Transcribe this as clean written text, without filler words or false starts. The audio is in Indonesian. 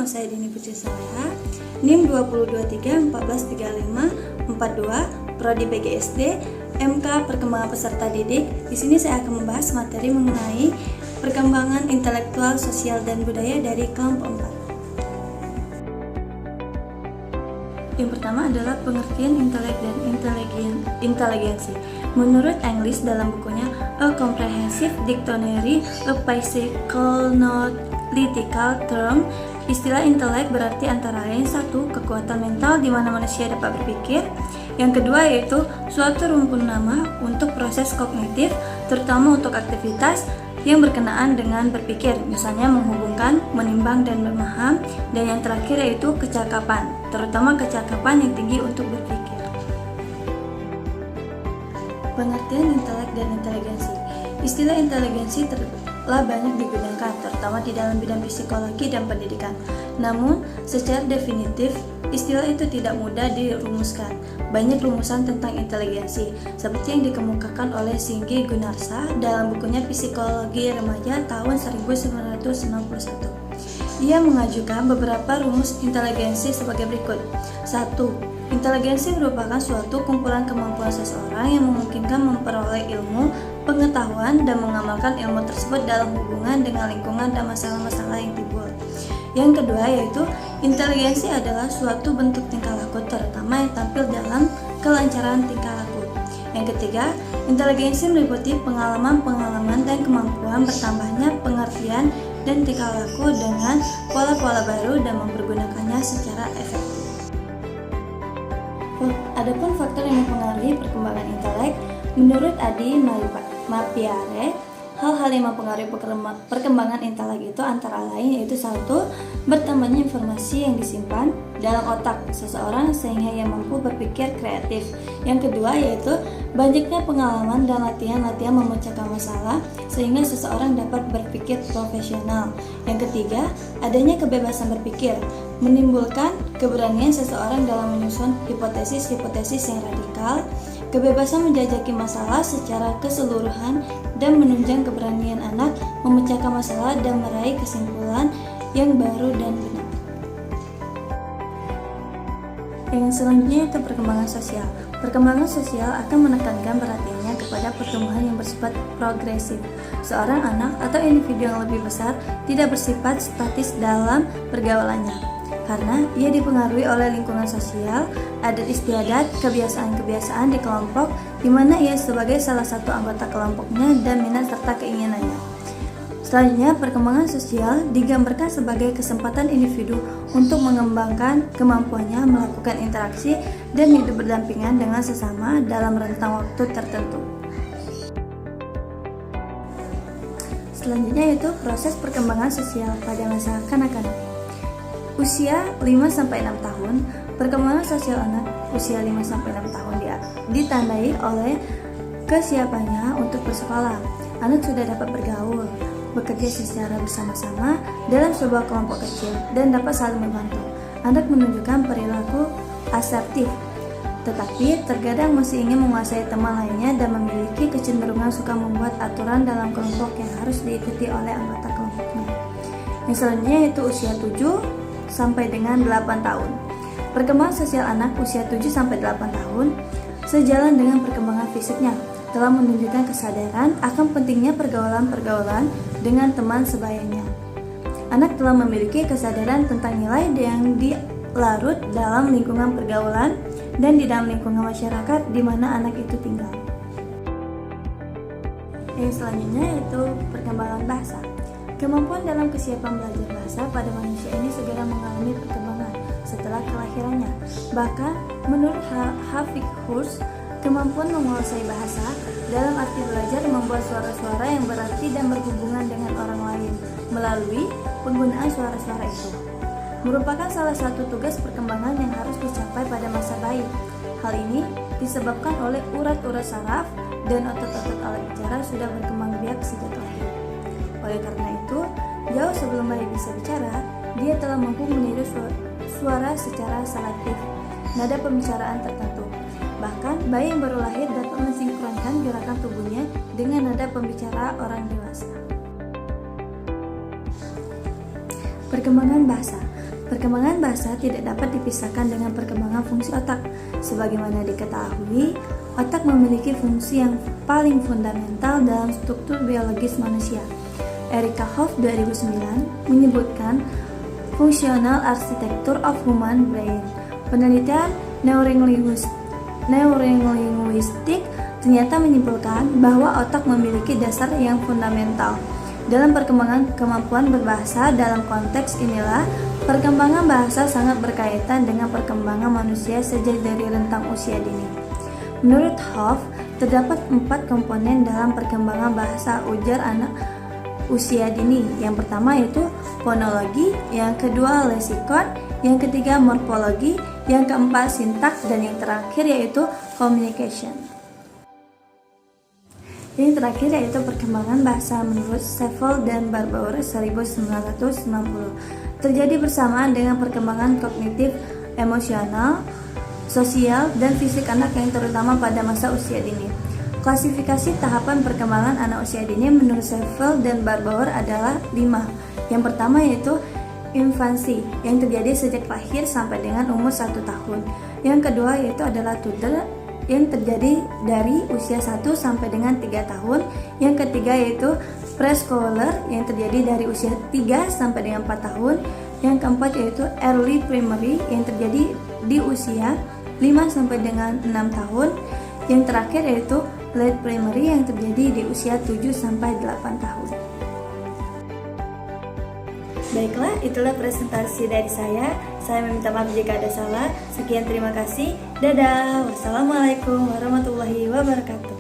nama saya Dini Putri Saleha, NIM 223143542, Prodi PGSD, MK Perkembangan Peserta Didik. Di sini saya akan membahas materi mengenai perkembangan intelektual, sosial, dan budaya dari kelompok 4. Yang pertama adalah pengertian intelek dan inteligensi. Menurut English dalam bukunya A Comprehensive Dictionary, a psychoanalytical term, istilah intelek berarti antara lain satu, kekuatan mental di mana manusia dapat berpikir. Yang kedua yaitu suatu rumpun nama untuk proses kognitif, terutama untuk aktivitas yang berkenaan dengan berpikir, misalnya menghubungkan, menimbang, dan memaham. Dan yang terakhir yaitu kecakapan, terutama kecakapan yang tinggi untuk berpikir. Pengertian intelek dan inteligensi. Istilah inteligensi telah banyak digunakan, terutama di dalam bidang psikologi dan pendidikan. Namun, secara definitif, istilah itu tidak mudah dirumuskan. Banyak rumusan tentang inteligensi, seperti yang dikemukakan oleh Singgi Gunarsa dalam bukunya Psikologi Remaja tahun 1961. Ia mengajukan beberapa rumus inteligensi sebagai berikut. 1. Inteligensi merupakan suatu kumpulan kemampuan seseorang yang memungkinkan memperoleh ilmu, pengetahuan, dan mengamalkan ilmu tersebut dalam hubungan dengan lingkungan dan masalah-masalah yang timbul. Yang kedua yaitu inteligensi adalah suatu bentuk tingkah laku, terutama yang tampil dalam kelancaran tingkah laku. Yang ketiga, inteligensi meliputi pengalaman-pengalaman dan kemampuan bertambahnya pengertian dan tingkah laku dengan pola-pola baru dan mempergunakannya secara efektif. Adapun faktor yang mempengaruhi perkembangan intelek, menurut Adi Mapiare, hal-hal yang mempengaruhi perkembangan intelek itu antara lain yaitu 1. Bertambahnya informasi yang disimpan dalam otak seseorang sehingga ia mampu berpikir kreatif. Yang kedua yaitu banyaknya pengalaman dan latihan-latihan memecahkan masalah sehingga seseorang dapat berpikir profesional. Yang ketiga, adanya kebebasan berpikir menimbulkan keberanian seseorang dalam menyusun hipotesis-hipotesis yang radikal, kebebasan menjajaki masalah secara keseluruhan, dan menunjang keberanian anak memecahkan masalah dan meraih kesimpulan yang baru dan benar. Yang selanjutnya itu perkembangan sosial. Perkembangan sosial akan menekankan perhatiannya kepada pertumbuhan yang bersifat progresif. Seorang anak atau individu yang lebih besar tidak bersifat statis dalam pergaulannya, karena ia dipengaruhi oleh lingkungan sosial, adat istiadat, kebiasaan-kebiasaan di kelompok di mana ia sebagai salah satu anggota kelompoknya dan minat serta keinginannya. Selanjutnya, perkembangan sosial digambarkan sebagai kesempatan individu untuk mengembangkan kemampuannya melakukan interaksi dan hidup berdampingan dengan sesama dalam rentang waktu tertentu. Selanjutnya yaitu proses perkembangan sosial pada masa kanak-kanak. Usia 5-6 tahun, perkembangan sosial anak usia 5-6 tahun ditandai oleh kesiapannya untuk bersekolah. Anak sudah dapat bergaul, bekerja secara bersama-sama dalam sebuah kelompok kecil, dan dapat saling membantu. Anak menunjukkan perilaku asertif, tetapi terkadang masih ingin menguasai teman lainnya dan memiliki kecenderungan suka membuat aturan dalam kelompok yang harus diikuti oleh anggota kelompoknya. Yang selanjutnya yaitu usia 7-8 tahun. Perkembangan sosial anak usia 7-8 tahun sejalan dengan perkembangan fisiknya, telah menunjukkan kesadaran akan pentingnya pergaulan-pergaulan dengan teman sebayanya. Anak telah memiliki kesadaran tentang nilai yang dilarut dalam lingkungan pergaulan dan di dalam lingkungan masyarakat di mana anak itu tinggal. Yang selanjutnya yaitu perkembangan bahasa. Kemampuan dalam kesiapan belajar bahasa pada manusia ini segera mengalami perkembangan setelah kelahirannya. Bahkan menurut Hafik Hurs, kemampuan menguasai bahasa dalam arti belajar membuat suara-suara yang berarti dan berhubungan dengan orang lain melalui penggunaan suara-suara itu merupakan salah satu tugas perkembangan yang harus dicapai pada masa bayi. Hal ini disebabkan oleh urat-urat saraf dan otot-otot alat bicara sudah berkembang biak sejak lahir. Oleh karena itu, jauh sebelum bayi bisa bicara, dia telah mampu meniru suara secara selektif, nada pembicaraan tertentu. Bahkan, bayi yang baru lahir dapat mensinkronkan gerakan tubuhnya dengan nada pembicara orang dewasa. Perkembangan bahasa. Perkembangan bahasa tidak dapat dipisahkan dengan perkembangan fungsi otak. Sebagaimana diketahui, otak memiliki fungsi yang paling fundamental dalam struktur biologis manusia. Erika Hoffe 2009 menyebutkan Functional Architecture of Human Brain. Penelitian neurolinguistik ternyata menyimpulkan bahwa otak memiliki dasar yang fundamental dalam perkembangan kemampuan berbahasa. Dalam konteks inilah, perkembangan bahasa sangat berkaitan dengan perkembangan manusia sejak dari rentang usia dini. Menurut Hoffe, terdapat 4 komponen dalam perkembangan bahasa, ujar anak usia dini. Yang pertama yaitu fonologi, yang kedua leksikon, yang ketiga morfologi, yang keempat sintaks, dan yang terakhir yaitu communication. Yang terakhir yaitu perkembangan bahasa menurut Sheffield dan Barbour 1990. Terjadi bersamaan dengan perkembangan kognitif, emosional, sosial, dan fisik anak yang terutama pada masa usia dini. Klasifikasi tahapan perkembangan anak usia dini menurut Sheffield dan Barbour adalah 5. Yang pertama yaitu infansi, yang terjadi sejak lahir sampai dengan umur 1 tahun. Yang kedua yaitu adalah toddler, yang terjadi dari usia 1 sampai dengan 3 tahun. Yang ketiga yaitu preschooler, yang terjadi dari usia 3 sampai dengan 4 tahun. Yang keempat yaitu early primary, yang terjadi di usia 5 sampai dengan 6 tahun. Yang terakhir yaitu late primary, yang terjadi di usia 7 sampai 8 tahun. Baiklah, itulah presentasi dari saya. Saya meminta maaf jika ada salah. Sekian, terima kasih. Dadah. Wassalamualaikum warahmatullahi wabarakatuh.